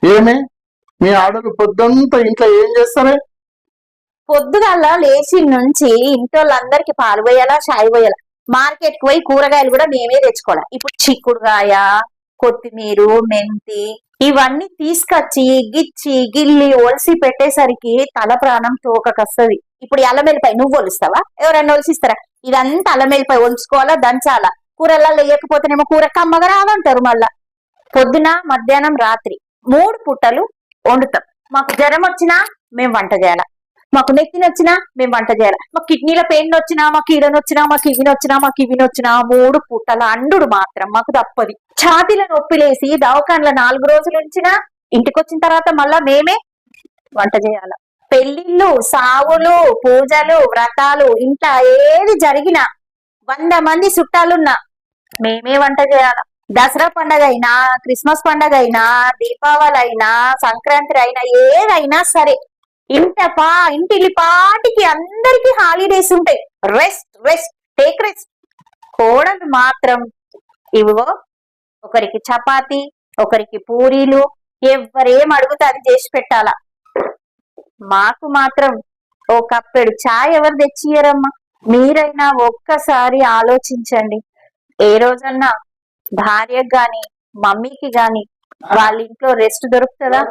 ఏమే మీ ఆడలు పొద్దంతా ఇంట్లో ఏం చేస్తారే? పొద్దుగాల లేచి నుంచి ఇంటోళ్ళందరికి పాలు పోయాలా చాయ్ పోయాలా, మార్కెట్ కి పోయి కూరగాయలు కూడా మేమే తెచ్చుకోవాలి. ఇప్పుడు చిక్కుడుగాయ, కొత్తిమీర, మెంతి ఇవన్నీ తీసుకొచ్చి గిచ్చి గిల్లి ఒలిసి పెట్టేసరికి తల ప్రాణం తోకకొస్తది. ఇప్పుడు అల్లం వెల్లిపాయ నువ్వు ఒలుస్తావా, ఎవరన్నా ఒలిసిస్తారా? ఇదంతా అల్లం వెల్లిపాయ ఒలుచుకోవాలా, దంచాలా. కూరల్లో వేయకపోతేనేమో కూర కమ్మగా రాదంటారు. మళ్ళా పొద్దున మధ్యాహ్నం రాత్రి 3 పూటలు వండుతాం. మాకు జ్వరం వచ్చినా మేము వంట చేయాలి, మాకు నెత్తిని వచ్చినా మేము వంట చేయాలి, మాకు కిడ్నీల పెయిన్ వచ్చినా, మాకు ఈడనొచ్చినా, మాకు ఇవినొచ్చినా, మాకు ఇవినొచ్చినా 3 పూటల అండుడు మాత్రం మాకు తప్పది. ఛాతీల నొప్పిలేసి దవాఖాన్ల 4 రోజులు ఉంచినా ఇంటికి వచ్చిన తర్వాత మళ్ళా మేమే వంట చేయాలి. పెళ్లిళ్ళు, సావులు, పూజలు, వ్రతాలు ఇంట్లో ఏది జరిగినా 100 మంది చుట్టాలున్నా మేమే వంట చేయాల. దసరా పండగ అయినా, క్రిస్మస్ పండగ అయినా, దీపావళి అయినా, సంక్రాంతి అయినా, ఏదైనా సరే ఇంటిలి పాటికి అందరికి హాలిడేస్ ఉంటాయి. Rest rest take rest. కోడలు మాత్రం ఇవిగో ఒకరికి చపాతి, ఒకరికి పూరీలు, ఎవరేం అడుగుతే అది చేసి పెట్టాలా. మాకు మాత్రం ఓ కప్పెడు చాయ్ ఎవరు తెచ్చియరమ్మా. మీరైనా ఒక్కసారి ఆలోచించండి. ఏ రోజన్నా భార్యకు గాని, మమ్మీకి గాని వాళ్ళ ఇంట్లో రెస్ట్ దొరుకుతుందా?